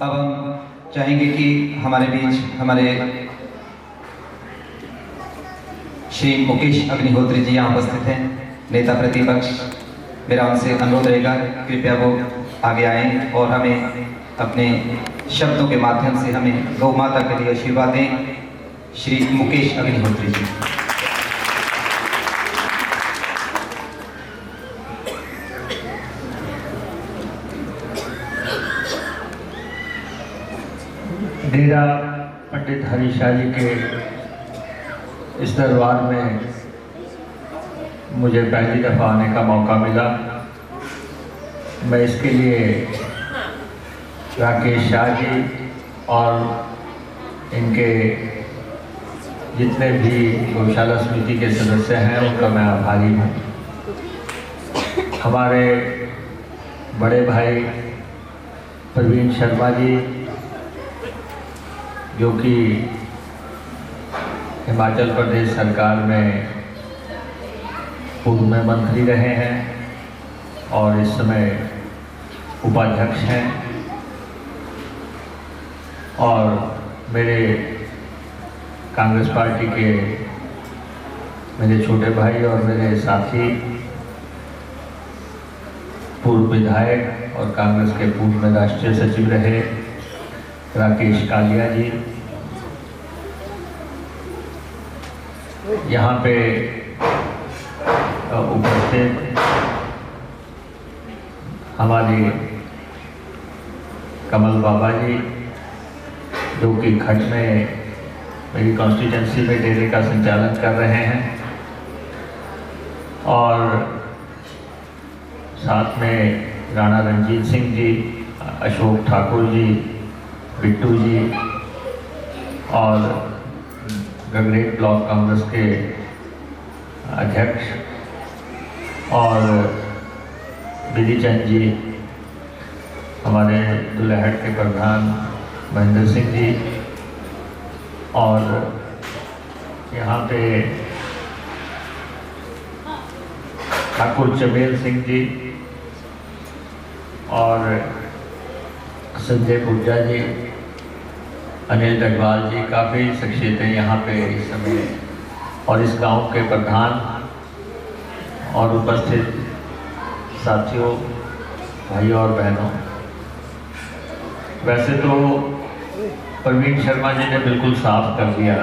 अब हम चाहेंगे कि हमारे बीच हमारे श्री मुकेश अग्निहोत्री जी यहाँ उपस्थित हैं, नेता प्रतिपक्ष। मेरा उनसे अनुरोध रहेगा कृपया वो आगे आएं और हमें अपने शब्दों के माध्यम से हमें गौ माता के लिए आशीर्वाद दें। श्री मुकेश अग्निहोत्री जी। डेरा पंडित हरी शाह जी के इस दरबार में मुझे पहली दफ़ा आने का मौका मिला। मैं इसके लिए राकेश शाह जी और इनके जितने भी गौशाला समिति के सदस्य हैं उनका मैं आभारी हूँ। हमारे बड़े भाई प्रवीण शर्मा जी जो कि हिमाचल प्रदेश सरकार में पूर्व में मंत्री रहे हैं और इस समय उपाध्यक्ष हैं, और मेरे कांग्रेस पार्टी के मेरे छोटे भाई और मेरे साथी पूर्व विधायक और कांग्रेस के पूर्व में राष्ट्रीय सचिव रहे राकेश कालिया जी, यहाँ पे उपस्थित हमारे कमल बाबा जी जो कि खट में मेरी कॉन्स्टिट्यूंसी में डेरे का संचालन कर रहे हैं, और साथ में राणा रंजीत सिंह जी, अशोक ठाकुर जी, बिट्टू जी और गगरेट ब्लॉक कांग्रेस के अध्यक्ष और बिधि चंद जी, हमारे दुल्हट के प्रधान महेंद्र सिंह जी, और यहाँ पे ठाकुर चमेल सिंह जी और संजय पुर्जा जी, अनिल डगवाल जी, काफ़ी शख्सियतें यहाँ पे इस समय, और इस गांव के प्रधान और उपस्थित साथियों, भाइयों और बहनों। वैसे तो प्रवीण शर्मा जी ने बिल्कुल साफ कर दिया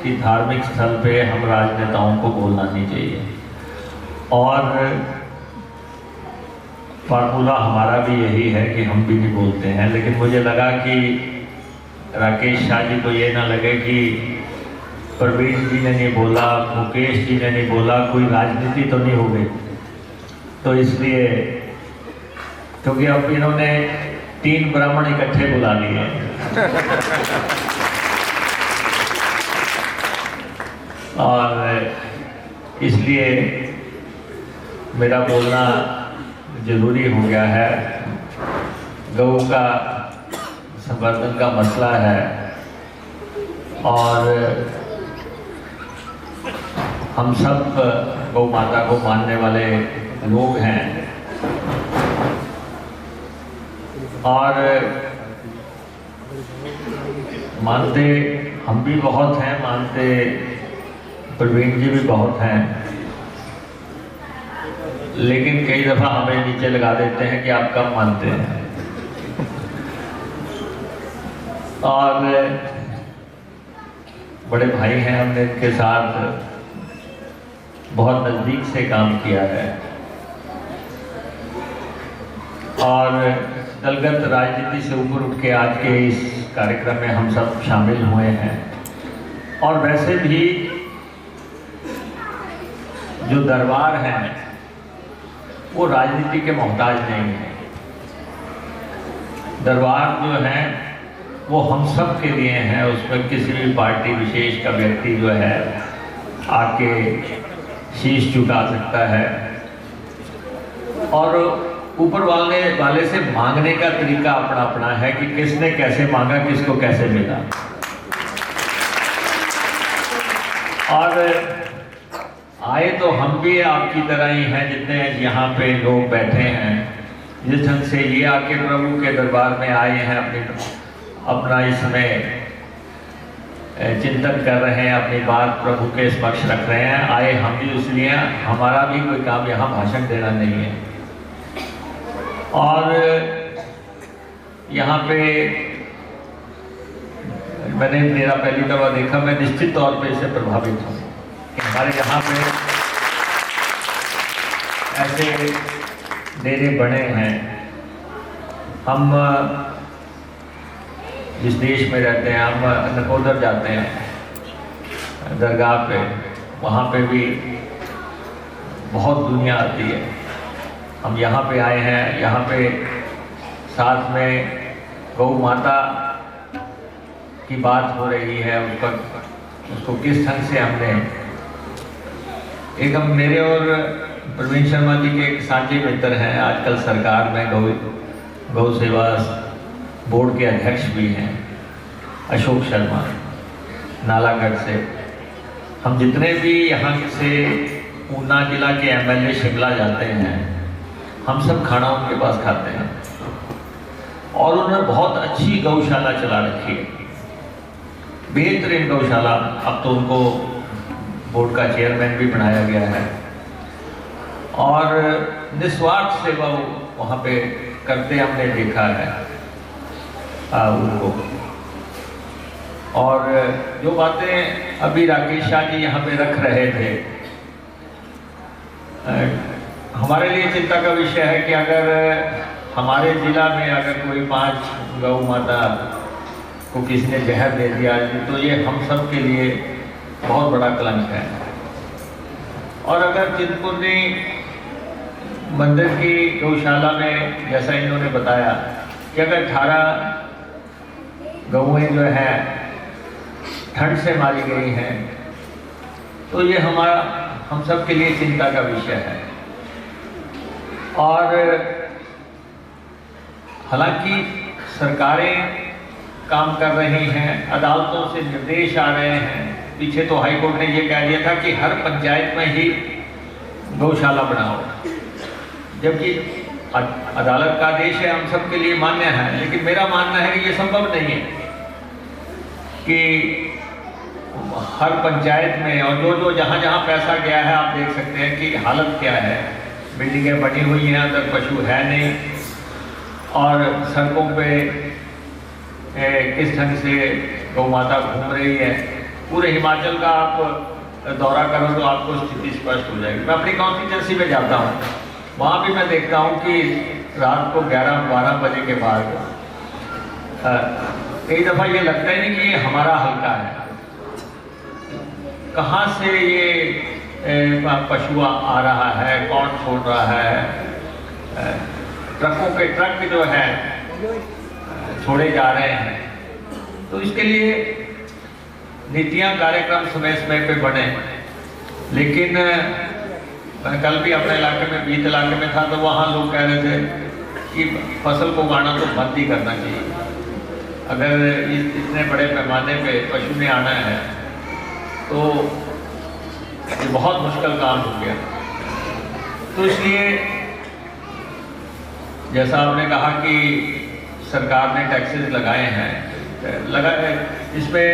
कि धार्मिक स्थल पे हम राजनेताओं को बोलना नहीं चाहिए, और फार्मूला हमारा भी यही है कि हम भी नहीं बोलते हैं। लेकिन मुझे लगा कि राकेश शाह जी को ये ना लगे कि प्रवीण जी ने नहीं बोला, मुकेश जी ने नहीं बोला, कोई राजनीति तो नहीं हो गई। तो इसलिए, क्योंकि अब इन्होंने 3 ब्राह्मण इकट्ठे बुला लिए और इसलिए मेरा बोलना जरूरी हो गया है। गौ का संवर्धन का मसला है और हम सब गौ माता को मानने वाले लोग हैं, और मानते हम भी बहुत हैं, मानते प्रवीण जी भी बहुत हैं, लेकिन कई दफ़ा हमें नीचे लगा देते हैं कि आप कम मानते हैं। और बड़े भाई हैं, हमने इनके साथ बहुत नज़दीक से काम किया है और दलगत राजनीति से ऊपर उठ के आज के इस कार्यक्रम में हम सब शामिल हुए हैं। और वैसे भी जो दरबार हैं वो राजनीति के मोहताज नहीं है। दरबार जो है वो हम सब के लिए हैं, उसमें किसी भी पार्टी विशेष का व्यक्ति जो है आके शीश झुका सकता है, और ऊपर वाले से मांगने का तरीका अपना अपना है कि किसने कैसे मांगा, किसको कैसे मिला। और आए तो हम भी आपकी तरह ही हैं, जितने यहाँ पे लोग बैठे हैं, जिस ढंग से ये आके प्रभु के दरबार में आए हैं, अपना इसमें चिंतन कर रहे हैं, अपनी बात प्रभु के समक्ष रख रहे हैं। आए हम भी इसलिए, हमारा भी कोई काम यहाँ भाषण देना नहीं है। और यहाँ पे मैंने मेरा पहली दफा देखा, मैं निश्चित तौर पे इससे प्रभावित हूँ कि हमारे यहाँ पे ऐसे डेरे बने हैं। हम जिस देश में रहते हैं, हम नकोदर जाते हैं दरगाह पे, वहाँ पे भी बहुत दुनिया आती है। हम यहाँ पे आए हैं, यहाँ पे साथ में गौ माता की बात हो रही है, उसको किस ढंग से हमने एक, हम मेरे और प्रवीण शर्मा जी के एक साझे मित्र हैं, आजकल सरकार में गौ सेवा बोर्ड के अध्यक्ष भी हैं, अशोक शर्मा, नालागढ़ से। हम जितने भी यहाँ से ऊना जिला के एमएलए शिमला जाते हैं, हम सब खाना उनके पास खाते हैं। और उन्होंने बहुत अच्छी गौशाला चला रखी है, बेहतरीन गौशाला। अब तो उनको बोर्ड का चेयरमैन भी बनाया गया है और निस्वार्थ सेवा वहाँ पे करते हमने देखा है उनको। और जो बातें अभी राकेश शाह जी यहाँ पे रख रहे थे, हमारे लिए चिंता का विषय है कि अगर हमारे जिला में अगर कोई 5 गौ माता को किसी ने जहर दे दिया तो ये हम सब के लिए बहुत बड़ा कलंक है। और अगर चिंतपूर्णी मंदिर की गौशाला में जैसा इन्होंने बताया कि अगर 18 गौएं जो है ठंड से मारी गई हैं, तो ये हम सब के लिए चिंता का विषय है। और हालांकि सरकारें काम कर रही हैं, अदालतों से निर्देश आ रहे हैं। पीछे तो हाई कोर्ट ने ये कह दिया था कि हर पंचायत में ही गौशाला बनाओ, जबकि अदालत का आदेश है, हम सब के लिए मान्य है। लेकिन मेरा मानना है कि ये संभव नहीं है कि हर पंचायत में, और जो जहाँ जहाँ पैसा गया है, आप देख सकते हैं कि हालत क्या है। बिल्डिंगें बनी हुई हैं, अंदर पशु है नहीं, और सड़कों पे किस ढंग से गौ माता घूम रही है। पूरे हिमाचल का आप दौरा करो तो आपको स्थिति स्पष्ट हो जाएगी। मैं अपनी कॉन्स्टिट्यूंसी में जाता हूँ, वहाँ भी मैं देखता हूँ कि रात को 11-12 बजे के बाद कई दफ़ा ये लगता ही नहीं कि ये हमारा हल्का है। कहाँ से ये पशु आ रहा है, कौन छोड़ रहा है। ट्रकों के ट्रक जो है छोड़े जा रहे हैं। तो इसके लिए नीतियाँ कार्यक्रम समय समय पे बने। लेकिन मैं कल भी अपने इलाके में, बीत इलाके में था, तो वहाँ लोग कह रहे थे कि फसल को उगाना तो बंद ही करना चाहिए। अगर इतने बड़े पैमाने पे पशु ने आना है तो ये बहुत मुश्किल काम हो गया। तो इसलिए जैसा आपने कहा कि सरकार ने टैक्सेस लगाए हैं, इसमें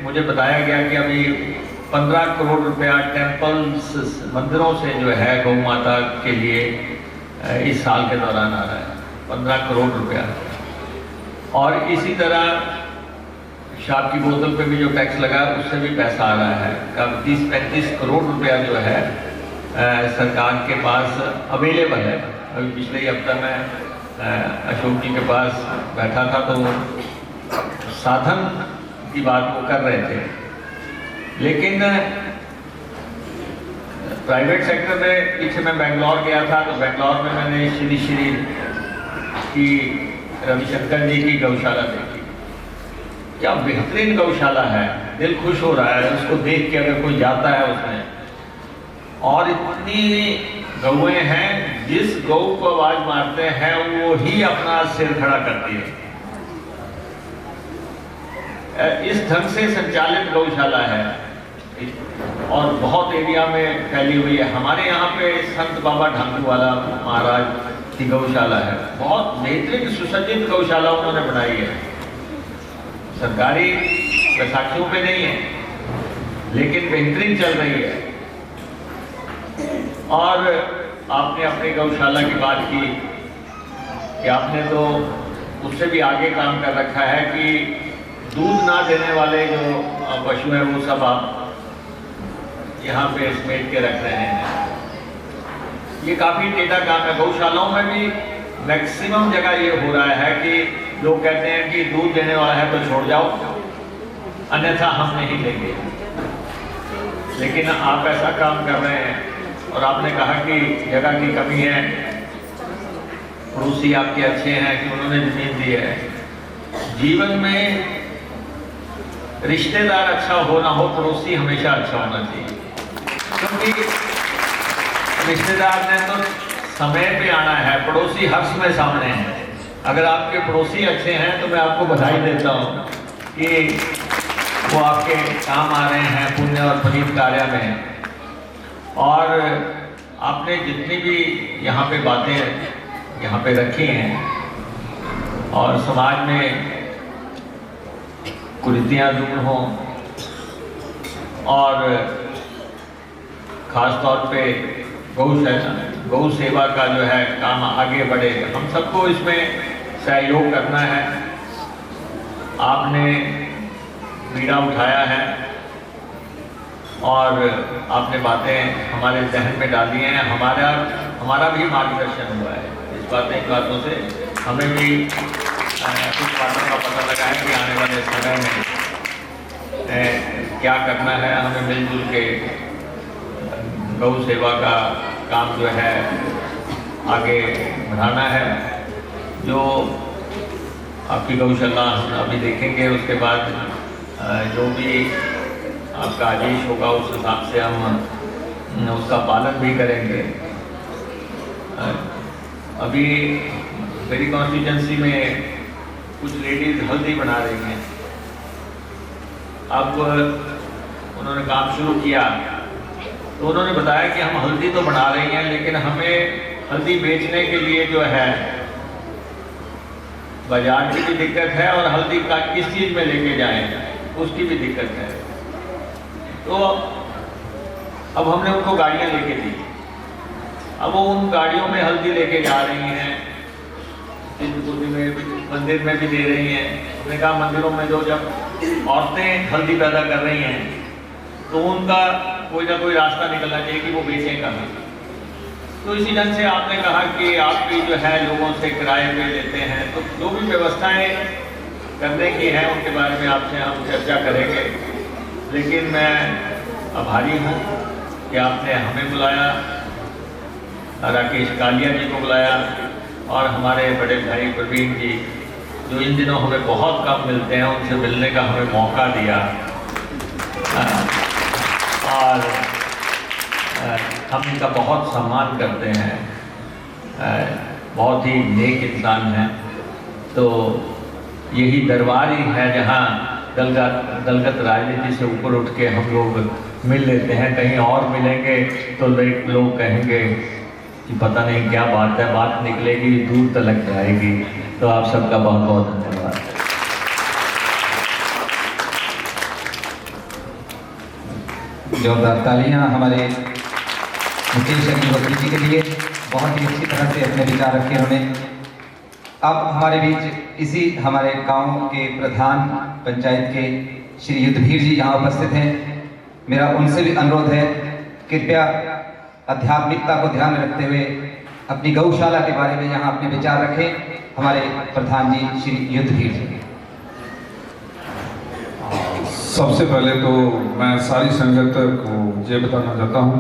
मुझे बताया गया कि अभी 15 करोड़ रुपया टेम्पल्स, मंदिरों से जो है गौ माता के लिए इस साल के दौरान आ रहा है, 15 करोड़ रुपया। और इसी तरह शराब की बोतल पे भी जो टैक्स लगा उससे भी पैसा आ रहा है। कब 30-35 करोड़ रुपया जो है सरकार के पास अवेलेबल है। अभी पिछले ही हफ्ता मैं अशोक जी के पास बैठा था तो साधन की बात वो कर रहे थे। लेकिन प्राइवेट सेक्टर में, पीछे मैं बेंगलोर गया था तो बेंगलोर में मैंने श्री की रविशंकर जी की गौशाला देखी। क्या बेहतरीन गौशाला है, दिल खुश हो रहा है उसको देख के अगर कोई जाता है उसमें। और इतनी गौएं हैं, जिस गौ को आवाज मारते हैं वो ही अपना सिर खड़ा करती है। इस ढंग से संचालित गौशाला है और बहुत एरिया में फैली हुई है। हमारे यहाँ पे संत बाबा ढांकू वाला महाराज की गौशाला है। बहुत बेहतरीन सुसज्जित गौशाला उन्होंने बनाई है। सरकारी बैसाखियों पे नहीं है, लेकिन बेहतरीन चल रही है। और आपने अपनी गौशाला की बात की कि आपने तो उससे भी आगे काम कर रखा है कि दूध ना देने वाले जो पशु हैं वो सब आप यहाँ पे समेट के रख रहे हैं। ये काफ़ी टेढ़ा काम है। गौशालाओं में भी मैक्सिमम जगह ये हो रहा है कि लोग कहते हैं कि दूध देने वाला है तो छोड़ जाओ, अन्यथा हम नहीं लेंगे। लेकिन आप ऐसा काम कर रहे हैं। और आपने कहा कि जगह की कमी है, पड़ोसी आपके अच्छे हैं कि उन्होंने जमीन दी है। जीवन में रिश्तेदार अच्छा हो ना हो, पड़ोसी हमेशा अच्छा होना चाहिए, क्योंकि रिश्तेदार ने तो समय पे आना है, पड़ोसी हर समय सामने है। अगर आपके पड़ोसी अच्छे हैं तो मैं आपको बधाई देता हूँ कि वो आपके काम आ रहे हैं पुण्य और पुनीत कार्य में। और आपने जितनी भी यहाँ पे बातें यहाँ पे रखी हैं और समाज में कुरीतियाँ दूर हों और ख़ास तौर पे गौ सेवा का जो है काम आगे बढ़े, हम सबको इसमें सहयोग करना है। आपने बीड़ा उठाया है और आपने बातें हमारे जहन में डाली हैं। हमारा भी मार्गदर्शन हुआ है इन बातों से। हमें भी कुछ बातों का पता लगा है कि आने वाले समय में क्या करना है। हमें मिलजुल के गौ सेवा का काम जो है आगे बढ़ाना है। जो आपकी गौशाला हम अभी देखेंगे, उसके बाद जो भी आपका आदेश होगा उस हिसाब से हम उसका पालन भी करेंगे। अभी मेरी कॉन्स्टिट्यूंसी में कुछ लेडीज़ हल्दी बना रही हैं। अब उन्होंने काम शुरू किया तो उन्होंने बताया कि हम हल्दी तो बना रही हैं, लेकिन हमें हल्दी बेचने के लिए जो है बाजार की भी दिक्कत है और हल्दी का किस चीज़ में लेके जाएं उसकी भी दिक्कत है। तो अब हमने उनको गाड़ियाँ लेके दी। अब वो उन गाड़ियों में हल्दी लेके जा रही हैं, चिंतपूर्णी में मंदिर में भी दे रही हैं। हमने कहा मंदिरों में जो जब औरतें हल्दी पैदा कर रही हैं तो उनका कोई ना कोई रास्ता निकलना चाहिए कि वो बेचें कहाँ। तो इसी ढंग से आपने कहा कि आप भी जो है लोगों से किराए पे लेते हैं, तो जो भी व्यवस्थाएं करने की हैं उनके बारे में आपसे हम चर्चा करेंगे। लेकिन मैं आभारी हूँ कि आपने हमें बुलाया, राकेश कालिया जी को बुलाया और हमारे बड़े भाई प्रवीण जी जो इन दिनों हमें बहुत कम मिलते हैं, उनसे मिलने का हमें मौका दिया। और हम इनका बहुत सम्मान करते हैं। बहुत ही नेक इंसान हैं। तो यही दरबार ही है जहाँ दलगत राजनीति से ऊपर उठ के हम लोग मिल लेते हैं। कहीं और मिलेंगे तो लोग कहेंगे कि पता नहीं क्या बात है, बात निकलेगी दूर तक जाएगी। तो आप सबका बहुत बहुत धन्यवाद। जोरदार तालियां हमारे मुकेश अग्निहोत्री जी के लिए। बहुत ही अच्छी तरह से अपने विचार रखे उन्होंने। अब हमारे बीच इसी हमारे गांव के प्रधान पंचायत के श्री युद्धवीर जी यहाँ उपस्थित हैं। मेरा उनसे भी अनुरोध है, कृपया आध्यात्मिकता को ध्यान में रखते हुए अपनी गौशाला के बारे में यहाँ अपने विचार रखें। हमारे प्रधान जी श्री युद्धवीर जी। सबसे पहले तो मैं सारी संगत को ये बताना चाहता हूँ,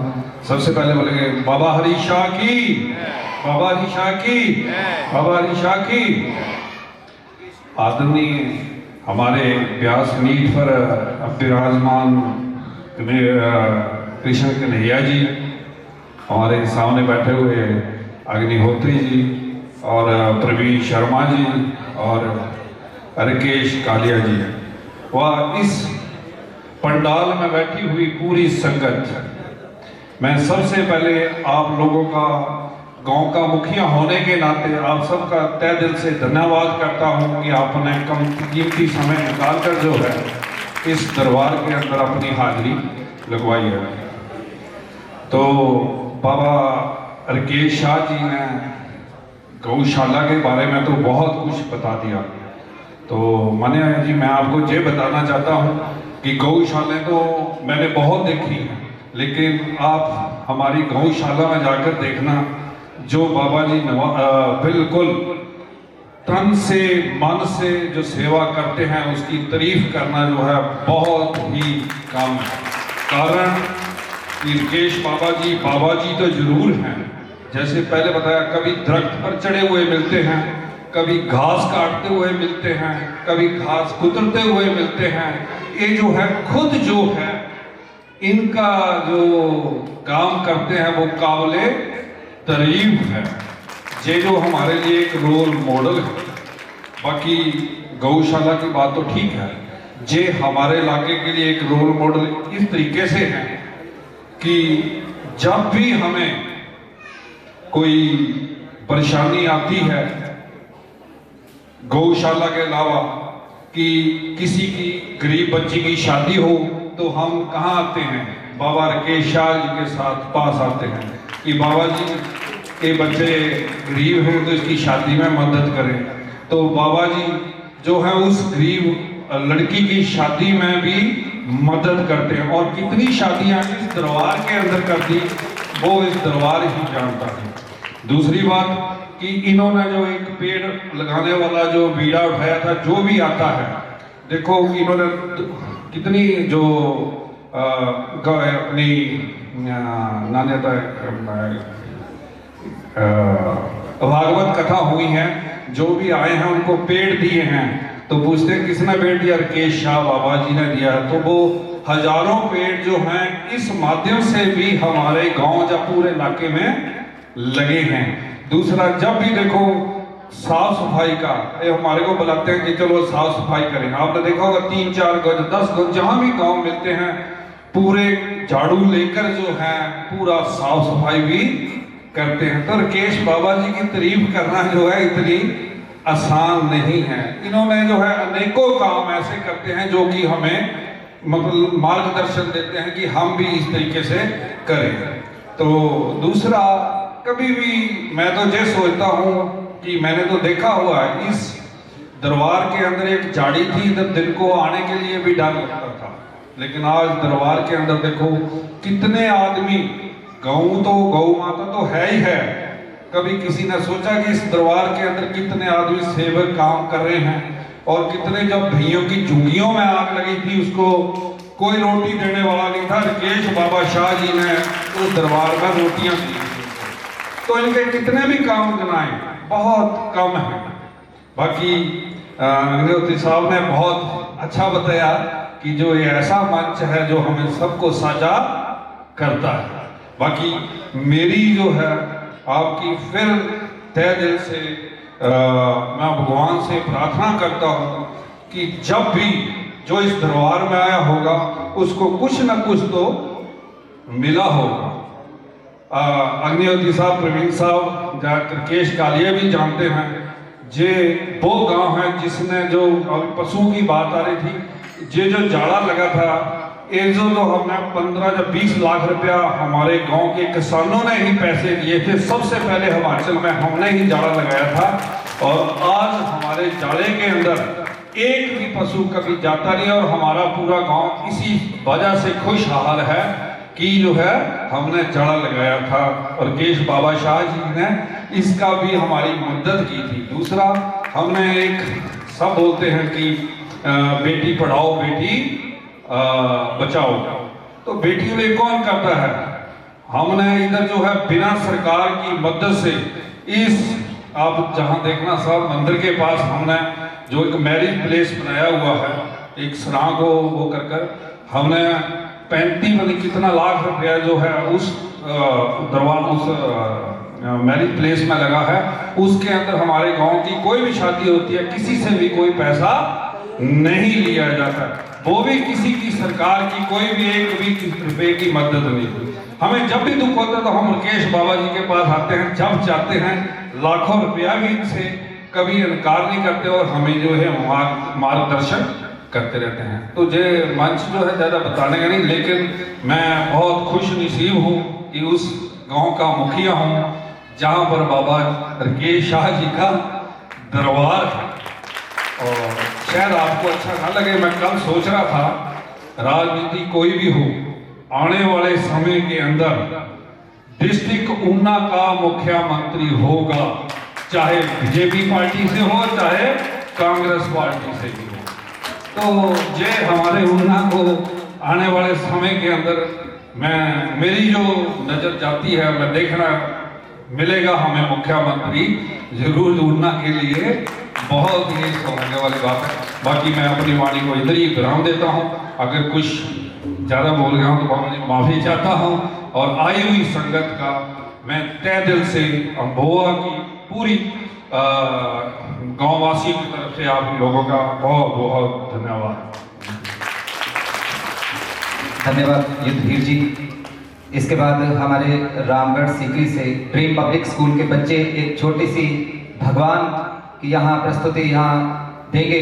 सबसे पहले बोलेंगे बाबा हरीशाह की, बाबा हरीशाह की, बाबा हरीशाह की। आदरणीय हमारे व्यास मीट पर विराजमान कृष्ण कन्हैया जी, हमारे सामने बैठे हुए अग्निहोत्री जी और प्रवीण शर्मा जी और राकेश कालिया जी, वह इस पंडाल में बैठी हुई पूरी संगत, मैं सबसे पहले आप लोगों का गांव का मुखिया होने के नाते आप सबका तहे दिल से धन्यवाद करता हूं कि आपने कम कीमती समय निकालकर जो है इस दरबार के अंदर अपनी हाजिरी लगवाई है। तो बाबा राकेश शाह जी ने गौशाला के बारे में तो बहुत कुछ बता दिया। तो माने जी मैं आपको ये बताना चाहता हूँ कि गौशालाएं तो मैंने बहुत देखी हैं, लेकिन आप हमारी गौशाला में जाकर देखना, जो बाबा जी बिल्कुल तन से मन से जो सेवा करते हैं उसकी तारीफ करना जो है बहुत ही कम है। कारण कि राकेश बाबा जी तो जरूर हैं, जैसे पहले बताया, कभी दरख्त पर चढ़े हुए मिलते हैं, कभी घास काटते हुए मिलते हैं, कभी घास कुतरते हुए मिलते हैं। ये जो है खुद जो है इनका जो काम करते हैं वो काबिले तारीफ है। ये जो हमारे लिए एक रोल मॉडल है। बाकी गौशाला की बात तो ठीक है, ये हमारे इलाके के लिए एक रोल मॉडल इस तरीके से है कि जब भी हमें कोई परेशानी आती है, गौशाला के अलावा कि किसी की गरीब बच्ची की शादी हो, तो हम कहाँ आते हैं? बाबा राकेश शाह जी के साथ पास आते हैं कि बाबा जी के बच्चे गरीब हैं तो इसकी शादी में मदद करें। तो बाबा जी जो है उस गरीब लड़की की शादी में भी मदद करते हैं। और कितनी शादियां इस दरबार के अंदर कर दी वो इस दरबार ही जानता है। दूसरी बात कि इन्होंने जो एक पेड़ लगाने वाला जो बीड़ा उठाया था, जो भी आता है, देखो इन्होंने कितनी जो अपनी नान्यता भागवत कथा हुई है, जो भी आए हैं उनको पेड़ दिए हैं। तो पूछते हैं किसने पेड़ दिया? राकेश शाह बाबा जी ने दिया। तो वो हजारों पेड़ जो हैं इस माध्यम से भी हमारे गांव या पूरे इलाके में लगे हैं। दूसरा, जब भी देखो साफ सफाई का, ये हमारे को बुलाते हैं कि चलो साफ सफाई करें। आपने देखा होगा 3-4 गज 10 गज जहां भी गांव मिलते हैं, पूरे झाड़ू लेकर जो है पूरा साफ सफाई भी करते हैं। तो राकेश बाबा जी की तारीफ करना जो है इतनी आसान नहीं है। इन्होंने जो है अनेकों काम ऐसे करते हैं जो कि हमें मतलब मार्गदर्शन देते हैं कि हम भी इस तरीके से करें। तो दूसरा, कभी भी मैं तो ये सोचता हूँ कि मैंने तो देखा हुआ है इस दरबार के अंदर एक झाड़ी थी, इधर दिन को आने के लिए भी डर लगता था, लेकिन आज दरबार के अंदर देखो कितने आदमी, गौ माता तो है ही है। कभी किसी ने सोचा कि इस दरबार के अंदर कितने आदमी सेवक काम कर रहे हैं, और कितने, जब भैयों की झुग्गियों में आग लगी थी उसको कोई रोटी देने वाला नहीं था, राकेश बाबा शाह जी ने उस दरबार में रोटियां दी। तो इनके कितने भी काम गिनाए बहुत कम है। बाकी अग्निहोत्री साहब ने बहुत अच्छा बताया कि जो ये ऐसा मंच है जो हमें सबको साझा करता है। बाकी मेरी जो है आपकी फिर तहे दिल से मैं भगवान से प्रार्थना करता हूँ कि जब भी जो इस दरबार में आया होगा उसको कुछ न कुछ तो मिला होगा। अग्निहोत्री साहब, प्रवीण साहब, राकेश कालिया भी जानते हैं, जे वो गांव है जिसने जो अभी पशुओं की बात आ रही थी, जे जो जाड़ा लगा था, ये जो हमने 15 या 20 लाख रुपया हमारे गांव के किसानों ने ही पैसे दिए थे। सबसे पहले हिमाचल में हमने ही जाड़ा लगाया था, और आज हमारे जाड़े के अंदर एक भी पशु कभी जाता नहीं, और हमारा पूरा गांव इसी वजह से खुशहाल है कि जो है हमने जाड़ा लगाया था, और राकेश बाबा शाह जी ने इसका भी हमारी मदद की थी। दूसरा, हमने एक सब बोलते हैं कि बेटी पढ़ाओ बेटी बचाओ, तो बेटियों ने कौन करता है? हमने इधर जो है बिना सरकार की मदद से इस, आप जहां देखना साहब मंदिर के पास हमने जो एक मैरिज प्लेस बनाया हुआ है, एक सराह को वो कर हमने 35 कितना लाख रुपया जो है उस दरबार, उस मैरिज प्लेस में लगा है। उसके अंदर हमारे गांव की कोई भी शादी होती है, किसी से भी कोई पैसा नहीं लिया जाता, वो भी किसी की सरकार की कोई भी एक भी रुपए की मदद नहीं। हमें जब भी दुख होता है तो हम मुकेश बाबा जी के पास आते हैं, जब चाहते हैं लाखों रुपया भी इनसे कभी इनकार नहीं करते और हमें जो है मार्गदर्शन करते रहते हैं। तो ये मंच जो है ज़्यादा बताने का नहीं, लेकिन मैं बहुत खुश नसीब हूँ कि उस गांव का मुखिया हूँ जहाँ पर बाबा राकेश शाह जी का दरबार है। और शायद आपको अच्छा ना लगे, मैं कल सोच रहा था राजनीति कोई भी हो, आने वाले समय के अंदर डिस्ट्रिक्ट ऊना का मुख्यमंत्री होगा, चाहे बीजेपी पार्टी से हो चाहे कांग्रेस पार्टी से भी हो। तो ये हमारे ऊना को आने वाले समय के अंदर मेरी जो नजर जाती है, मैं देखना मिलेगा हमें मुख्यमंत्री जरूर ऊना के लिए, बहुत ही सौभाग्य वाली बात है। बाकी मैं अपनी वाणी को इधर ही विराम देता हूँ, अगर कुछ ज़्यादा बोल गया हूँ तो माफ़ी चाहता हूँ। और आई हुई संगत का मैं तहे दिल से अम्बोआ की पूरी गांववासियों की तरफ से आप लोगों का बहुत बहुत धन्यवाद। धन्यवाद युद्धवीर जी। इसके बाद हमारे रामगढ़ सीकरी से प्रेम पब्लिक स्कूल के बच्चे एक छोटी सी भगवान की यहाँ प्रस्तुति यहाँ देंगे।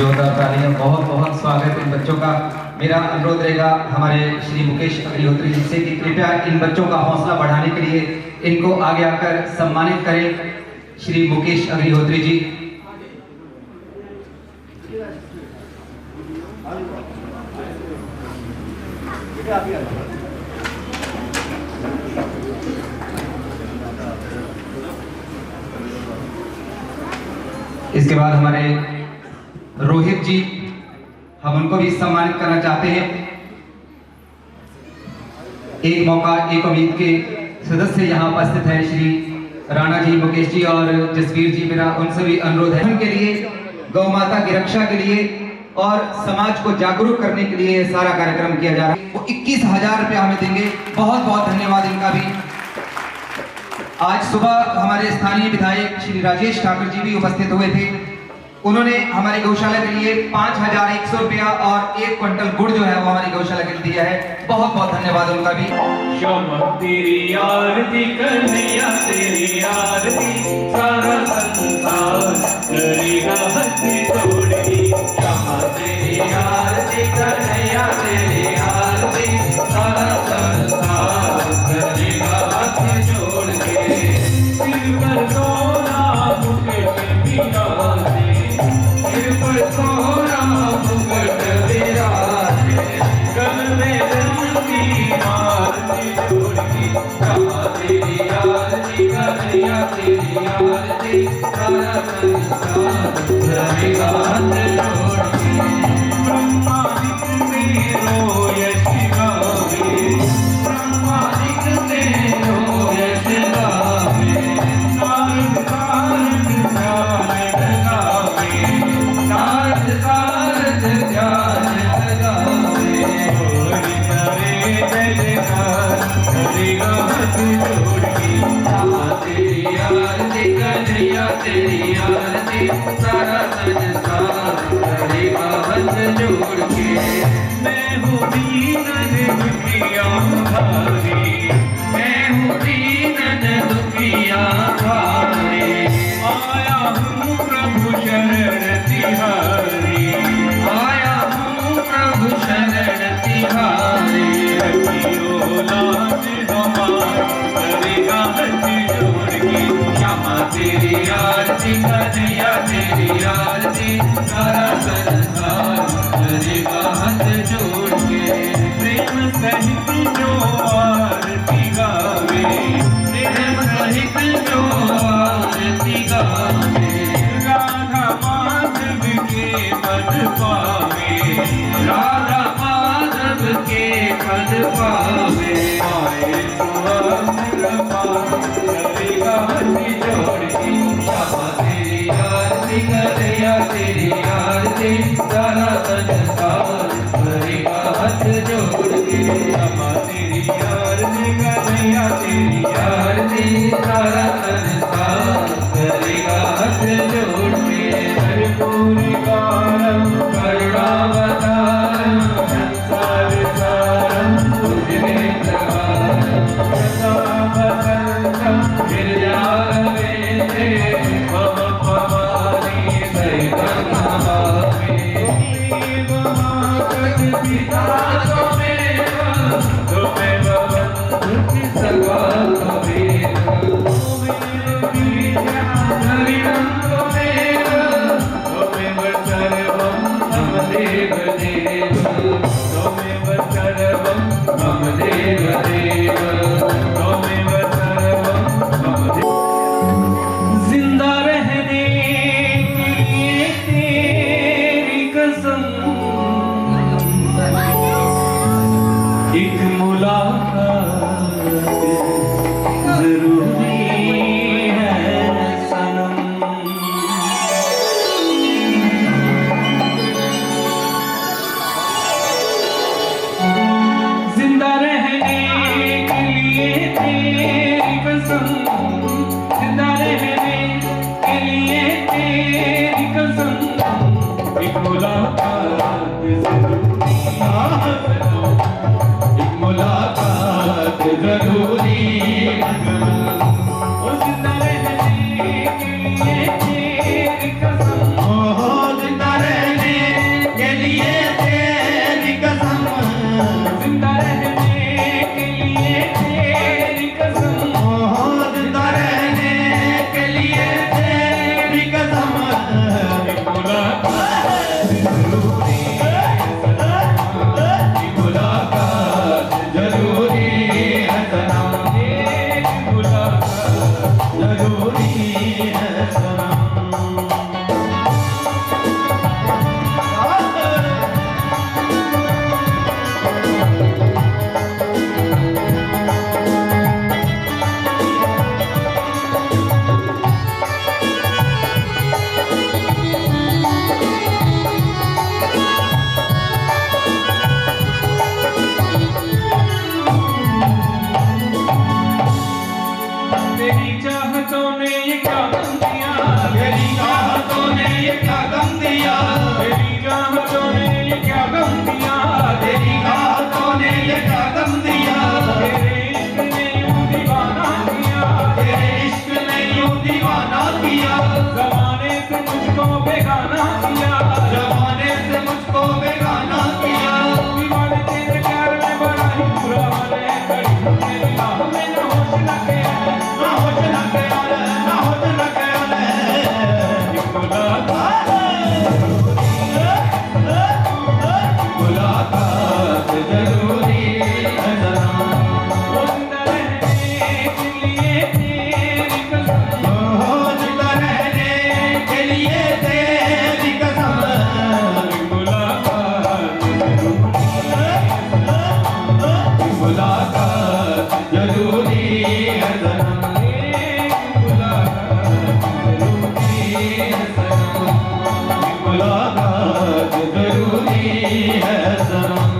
जोरदार तालियां। बहुत बहुत स्वागत इन बच्चों का। मेरा अनुरोध रहेगा हमारे श्री मुकेश अग्निहोत्री जी से कि कृपया इन बच्चों का हौसला बढ़ाने के लिए इनको आगे आकर सम्मानित करें। श्री मुकेश अग्निहोत्री जी। इसके बाद हमारे रोहित जी, हम उनको भी सम्मानित करना चाहते हैं। एक मौका एक उम्मीद के सदस्य यहाँ उपस्थित हैं श्री राणा जी, मुकेश जी और जसवीर जी। मेरा उनसे भी अनुरोध है उनके लिए गौ माता की रक्षा के लिए और समाज को जागरूक करने के लिए सारा कार्यक्रम किया जा रहा है। वो 21,000 रुपया हमें देंगे। बहुत बहुत धन्यवाद इनका भी। आज सुबह हमारे स्थानीय विधायक श्री राजेश ठाकुर जी भी उपस्थित हुए थे। उन्होंने हमारी गौशाला के लिए 5,100 रुपया और 1 क्विंटल गुड़ जो है वो हमारी गौशाला के लिए दिया है। बहुत बहुत धन्यवाद उनका भी। क्षमा तेरी आरती कन्हैया तेरी आरती, सारा संसार करेगा हाथ जोड़ के। क्षमा तेरी आरती कन्हैया तेरी आरती, सारा संसार करेगा हाथ जोड़ के। सिर पर सोना मुकुट बिराजे, सिर पर सोना मुकुट बिराजे, गल में रंगी आरती जोड़ के। क्षमा तेरी आरती कन्हैया तेरी आरती, सारा संसार करेगा हाथ जोड़ के। ब्रह्मादिक तेरो यश गावे, ब्रह्मादिक तेरो यश गावे, नारद सारद ध्यान लगावे, नारद सारद ध्यान लगावे। हरि करे जय जयकार करेगा हाथ जोड़ के। क्षमा तेरी आरती कन्हैया तेरी आरती, सारा संसार करेगा हाथ जोड़ के। मैं हूँ दीनन दुखिया भारी, मैं हूँ दीनन दुखिया भारी, आया हूँ प्रभु शरण तिहारी, आया हूँ प्रभु शरण तिहारी। रखियो लाज हमार करेगा हाथ जोड़ के। क्षमा तेरी आरती कन्हैया तेरी आरती, सारा संसार करेगा हाथ जोड़ के। प्रेम सहित जो आरती गावे, प्रेम सहित जो आरती गावे, राधा माधव के पद पावे, राधा माधव के पद पावे। आए करेगा हाथ जोड़ के। क्षमा तेरी आरती कन्हैया तेरी आरती, सारा संसार करेगा हाथ जोड़ के। क्षमा तेरी आरती कन्हैया तेरी आरती, सारा संसार करेगा हाथ जोड़ के। कर्पूर कारम करुणावतारम, संसार सारम भुजगेन्द्रहारम, सदा वसंतम गिरिजारवेन्द्रे, मम पवानि सहितं नमामि। पिता त्वमेव, त्वमेव बन्धुः सखा त्वमेव, धनिनं त्वमेव, त्वमेव सर्वं मम देव देव, त्वमेव सर्वं मम देव देव, त्वमेव सर्वं मम देव। जिंदा रहने के लिए तेरी कसम, एक मुलाकात जरूरी है सनम। जिंदा रहने के लिए तेरी कसम, जिंदा रहने के लिए तेरी कसम, एक मुलाकात जरूरी है, एक मुलाकात जरूरी है। जिंदा रहने के लिए तेरी कसम, जिंदा रहने ये क्या गम दिया, तेरी चाहतों ने ये क्या गम दिया, तेरी चाहतों ने ये क्या गम दिया, तेरी चाहतों ने ये क्या गम दिया, तेरे इश्क ने यूं दीवाना किया, तेरे इश्क ने यूं दीवाना किया, ज़माने से मुझको बेगाना किया, जमाने से मुझको बेगाना किया। दीवाने तेरे प्यार में बड़ा ही बुरा हाल है, कड़ी तेरी राह में न होश न ख्याल है, ना होश न ख्याल है, ना होश न ख्याल है। मुलाकात जरूरी है सनम, जिंदा रहने के लिए तेरी कसम, जिंदा रहने के लिए तेरी कसम। मुलाकात जरूरी है सनम, मुलाकात जरूरी है सनम।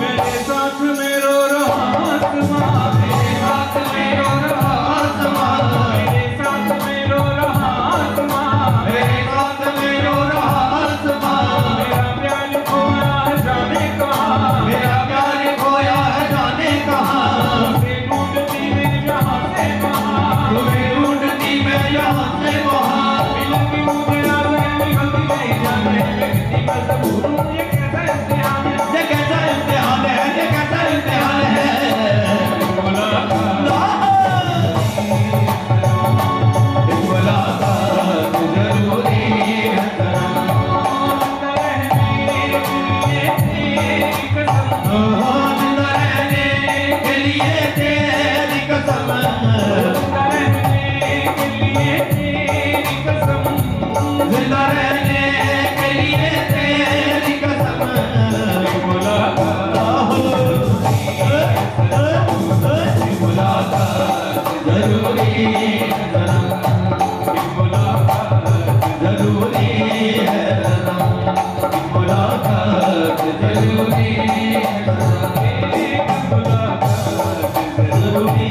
मेरे साथ में रो रहा आसमां, मेरे साथ में रो रहा आसमां, मेरे साथ में रो रहा आसमां, मेरे साथ में रो रहा आसमां। मेरा प्यार खोया है जाने कहाँ, मेरा प्यार खोया है जाने कहाँ, उसे ढूंढती मैं यहाँ से वहाँ, तुम्हें ढूंढती मैं यहाँ से वहाँ। मिलती मुझे आगे निकलती नहीं जाने, मैं कितनी मजबूर हूँ, ये कैसा इम्तिहान है। ये कैसा इम्तिहान है, ये कैसा इम्तिहान है। मुलाकात जरूरी है सनम, जिंदा रहने के लिए तेरी कसम, जिंदा रहने के लिए तेरी कसम। मुलाकात जरूरी है सनम, जरूरी है सनम, मुलाकात जरूरी है सनम, जरूरी